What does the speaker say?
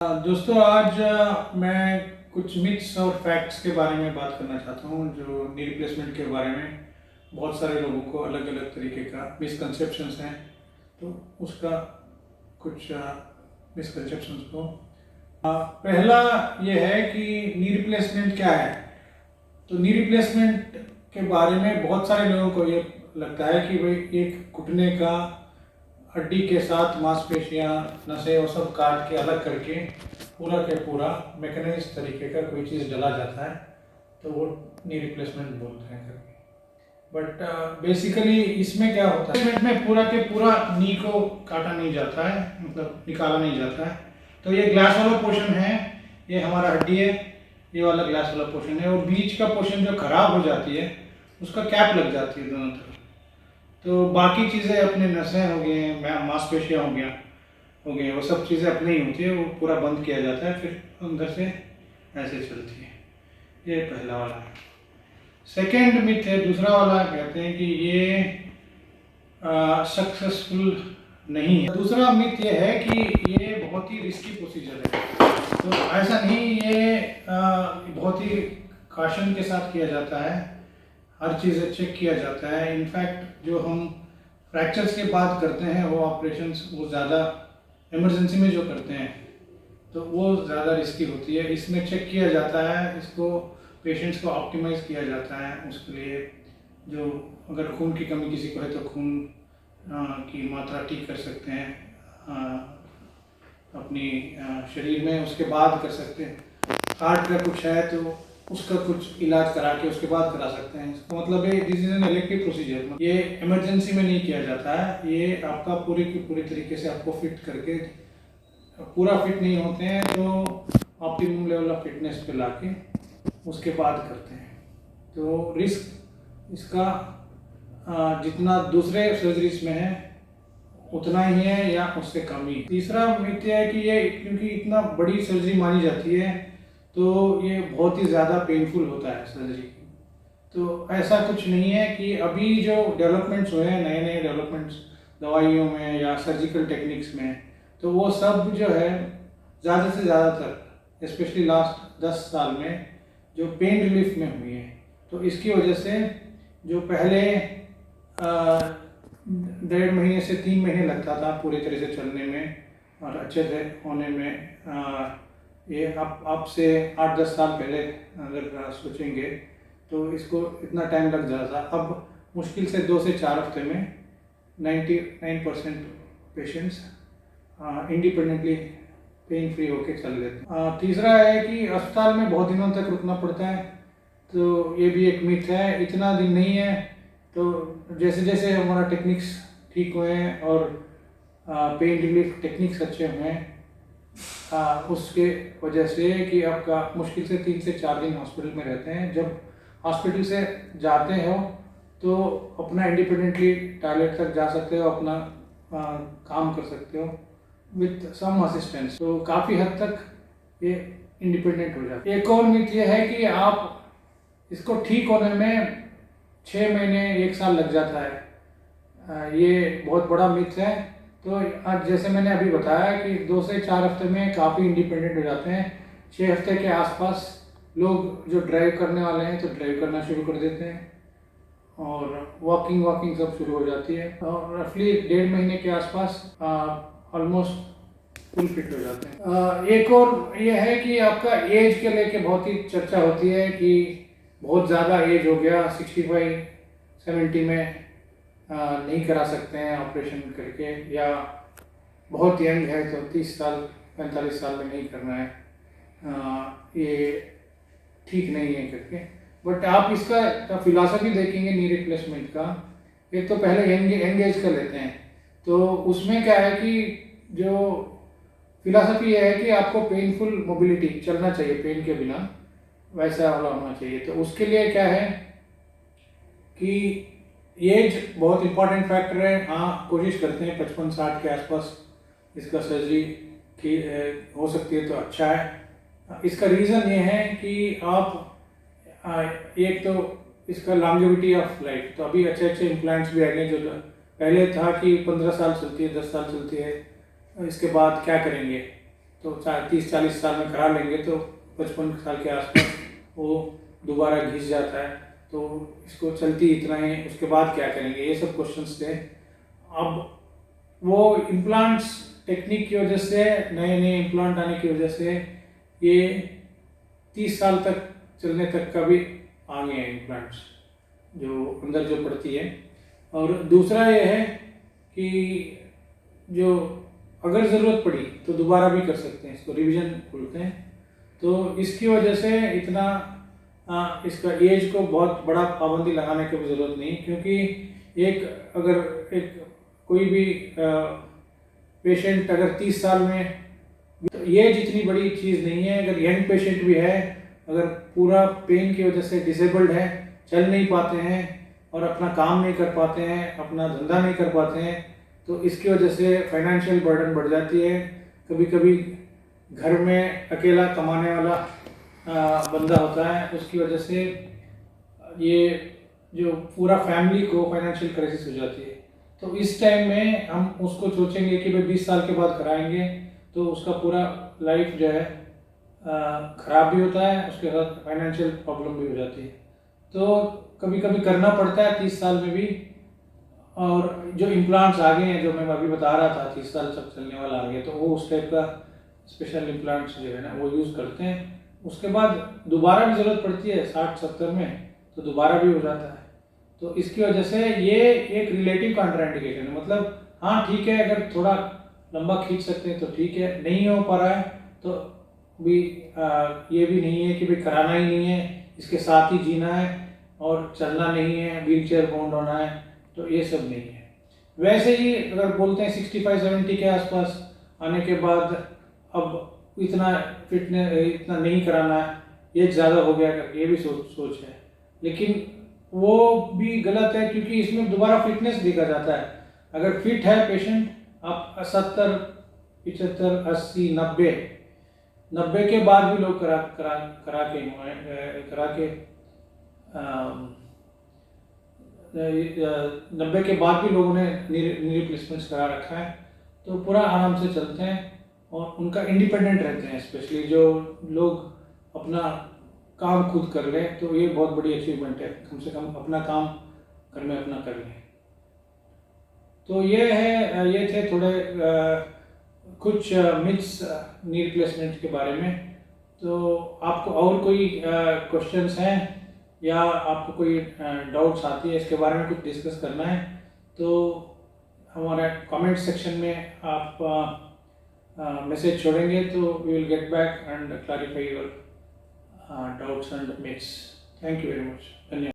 दोस्तों आज मैं कुछ मिथ्स और फैक्ट्स के बारे में बात करना चाहता हूँ जो नी रिप्लेसमेंट के बारे में बहुत सारे लोगों को अलग अलग तरीके का मिसकंसेप्शंस हैं। तो उसका कुछ मिसकंसेप्शंस को पहला ये है कि नी रिप्लेसमेंट क्या है। तो नी रिप्लेसमेंट के बारे में बहुत सारे लोगों को ये लगता है कि भाई एक घुटने का हड्डी के साथ मांसपेशियां नसें और सब काट के अलग करके पूरा के पूरा मैकेनाइज्ड तरीके का कोई चीज़ डाला जाता है तो वो नी रिप्लेसमेंट बोलते हैं करके। बट बेसिकली इसमें क्या होता है, रिप्लेसमेंट में पूरा के पूरा नी को काटा नहीं जाता है, मतलब निकाला नहीं जाता है। तो ये ग्लास वाला पोर्शन है, ये हमारा हड्डी है, ये वाला ग्लास वाला पोर्शन है, और बीच का पोर्शन जो खराब हो जाती है उसका कैप लग जाती है दोनों तरफ। तो बाकी चीज़ें अपने नसें हो गए, मांसपेशियाँ हो गए, वो सब चीज़ें अपने ही होती है, वो पूरा बंद किया जाता है, फिर अंदर से ऐसे चलती है। ये पहला वाला है। सेकेंड मिथ है, दूसरा वाला कहते हैं कि ये सक्सेसफुल नहीं है। दूसरा मिथ ये है कि ये बहुत ही रिस्की प्रोसीजर है। तो ऐसा नहीं, ये बहुत ही काशन के साथ किया जाता है, हर चीज़ चेक किया जाता है। इनफैक्ट जो हम फ्रैक्चर्स की बात करते हैं वो ऑपरेशंस वो ज़्यादा इमरजेंसी में जो करते हैं तो वो ज़्यादा रिस्की होती है। इसमें चेक किया जाता है, इसको पेशेंट्स को ऑप्टिमाइज़ किया जाता है। उसके लिए जो अगर खून की कमी किसी को है तो खून की मात्रा ठीक कर सकते हैं अपनी शरीर में, उसके बाद कर सकते हैं। हार्ट का कुछ है तो उसका कुछ इलाज करा के उसके बाद करा सकते हैं। इसका मतलब है this is an elective procedure, ये इमरजेंसी में नहीं किया जाता है। ये आपका पूरी की पूरी तरीके से आपको फिट करके, पूरा फिट नहीं होते हैं तो ऑप्टिमम लेवल ऑफ फिटनेस पे लाके उसके बाद करते हैं। तो रिस्क इसका जितना दूसरे सर्जरीज में है उतना ही है या उससे कम ही। तीसरा मिथ है कि ये क्योंकि इतना बड़ी सर्जरी मानी जाती है तो ये बहुत ही ज़्यादा पेनफुल होता है सर्जरी। तो ऐसा कुछ नहीं है कि अभी जो डेवलपमेंट्स हुए हैं, नए नए डेवलपमेंट्स दवाइयों में या सर्जिकल टेक्निक्स में, तो वो सब जो है ज़्यादा से ज़्यादातर स्पेशली लास्ट 10 साल में जो पेन रिलीफ में हुई है। तो इसकी वजह से जो पहले 1.5 महीने से 3 महीने लगता था पूरी तरह से चलने में और अच्छे से होने में, ये अब से 8-10 साल पहले अगर सोचेंगे तो इसको इतना टाइम लग जाता था। अब मुश्किल से 2 से 4 हफ्ते में 99% पेशेंट्स इंडिपेंडेंटली पेन फ्री होके चल लेते हैं। तीसरा है कि अस्पताल में बहुत दिनों तक रुकना पड़ता है, तो ये भी एक मिथ है। इतना दिन नहीं है। तो जैसे जैसे हमारा टेक्निक्स ठीक हुए हैं और पेन रिलीफ टेक्निक्स अच्छे हुए हैं, उसके वजह से कि आपका मुश्किल से 3 से 4 दिन हॉस्पिटल में रहते हैं। जब हॉस्पिटल से जाते हो तो अपना इंडिपेंडेंटली टॉयलेट तक जा सकते हो, अपना काम कर सकते हो विथ सम असिस्टेंस। तो काफ़ी हद तक ये इंडिपेंडेंट हो जाता है। एक और मिथ ये है कि आप इसको ठीक होने में 6 महीने 1 साल लग जाता है। ये बहुत बड़ा मिथ है। तो आज जैसे मैंने अभी बताया कि 2 से 4 हफ्ते में काफ़ी इंडिपेंडेंट हो जाते हैं। 6 हफ्ते के आसपास लोग जो ड्राइव करने वाले हैं तो ड्राइव करना शुरू कर देते हैं और वॉकिंग सब शुरू हो जाती है, और रफली 1.5 महीने के आसपास ऑलमोस्ट फुल फिट हो जाते हैं। एक और ये है कि आपका एज के लेके बहुत ही चर्चा होती है कि बहुत ज़्यादा एज हो गया, 65-70 में नहीं करा सकते हैं ऑपरेशन करके, या बहुत यंग है तो 30 साल 45 साल में नहीं करना है, ये ठीक नहीं है करके। बट आप इसका फिलॉसफी देखेंगे नी रिप्लेसमेंट का, एक तो पहले यंग एज का लेते हैं। तो उसमें क्या है कि जो फिलॉसफी है कि आपको पेनफुल मोबिलिटी चलना चाहिए, पेन के बिना वैसा वाला होना चाहिए। तो उसके लिए क्या है कि एज बहुत इंपॉर्टेंट फैक्टर है। हाँ, कोशिश करते हैं 55-60 के आसपास इसका सर्जरी की हो सकती है तो अच्छा है। इसका रीज़न ये है कि आप एक तो इसका लॉन्जेविटी ऑफ लाइफ, तो अभी अच्छे अच्छे इम्प्लांट्स भी आ गए। जो पहले था कि 15 साल चलती है, 10 साल चलती है, इसके बाद क्या करेंगे, तो 30-40 साल में करा लेंगे तो 55 साल के आसपास वो दोबारा घिस जाता है, तो इसको चलती इतना ही, उसके बाद क्या करेंगे, ये सब क्वेश्चंस थे। अब वो इम्प्लांट्स टेक्निक की वजह से, नए नए इम्प्लांट आने की वजह से ये 30 साल तक चलने तक का भी आ गए हैं इम्प्लांट्स, जो अंदर जो पड़ती है। और दूसरा ये है कि जो अगर ज़रूरत पड़ी तो दोबारा भी कर सकते हैं, इसको रिवीजन बोलते हैं। तो इसकी वजह से इतना इसका एज को बहुत बड़ा पाबंदी लगाने की भी ज़रूरत नहीं, क्योंकि अगर कोई भी पेशेंट अगर 30 साल में, तो ये जितनी बड़ी चीज़ नहीं है। अगर यंग पेशेंट भी है, अगर पूरा पेन की वजह से डिसेबल्ड है, चल नहीं पाते हैं और अपना काम नहीं कर पाते हैं, अपना धंधा नहीं कर पाते हैं, तो इसकी वजह से फाइनेंशियल बर्डन बढ़ जाती है। कभी कभी घर में अकेला कमाने वाला बंदा होता है, उसकी वजह से ये जो पूरा फैमिली को फाइनेंशियल क्राइसिस हो जाती है। तो इस टाइम में हम उसको सोचेंगे कि भाई 20 साल के बाद कराएंगे, तो उसका पूरा लाइफ जो है ख़राब भी होता है, उसके साथ फाइनेंशियल प्रॉब्लम भी हो जाती है। तो कभी कभी करना पड़ता है 30 साल में भी। और जो इम्प्लांट्स आ गए हैं, जो मैं अभी बता रहा था 30 साल तक चलने वाला आ गया, तो वो उस टाइप का स्पेशल इम्प्लांट्स जो है ना वो यूज़ करते हैं। उसके बाद दोबारा भी ज़रूरत पड़ती है 60-70 में, तो दोबारा भी हो जाता है। तो इसकी वजह से ये एक रिलेटिव कॉन्ट्राइंडिकेशन है, मतलब हाँ ठीक है, अगर थोड़ा लंबा खींच सकते हैं तो ठीक है, नहीं हो पा रहा है तो भी ये भी नहीं है कि भाई कराना ही नहीं है, इसके साथ ही जीना है और चलना नहीं है, व्हील चेयर बाउंड होना है, तो ये सब नहीं है। वैसे ही अगर बोलते हैं 65-70 के आसपास आने के बाद अब इतना फिटनेस इतना नहीं कराना है, ये ज़्यादा हो गया करके ये भी सोच है, लेकिन वो भी गलत है, क्योंकि इसमें दोबारा फिटनेस देखा जाता है। अगर फिट है पेशेंट, आप 70, 75, 80, 90 के बाद भी लोग करा के 90 के बाद भी लोगों ने नी रिप्लेसमेंट्स करा रखा है, तो पूरा आराम से चलते हैं और उनका इंडिपेंडेंट रहते हैं। स्पेशली जो लोग अपना काम खुद कर लें, तो ये बहुत बड़ी अचीवमेंट है, कम से कम अपना काम घर में अपना कर लें। तो ये थे थोड़े कुछ मिथ्स नी रिप्लेसमेंट के बारे में। तो आपको और कोई क्वेश्चंस हैं या आपको कोई डाउट्स आती है इसके बारे में कुछ डिस्कस करना है, तो हमारे कमेंट सेक्शन में आप मैसेज छोड़ेंगे, तो we will get back and clarify your doubts and myths. Thank you very much. धन्यवाद।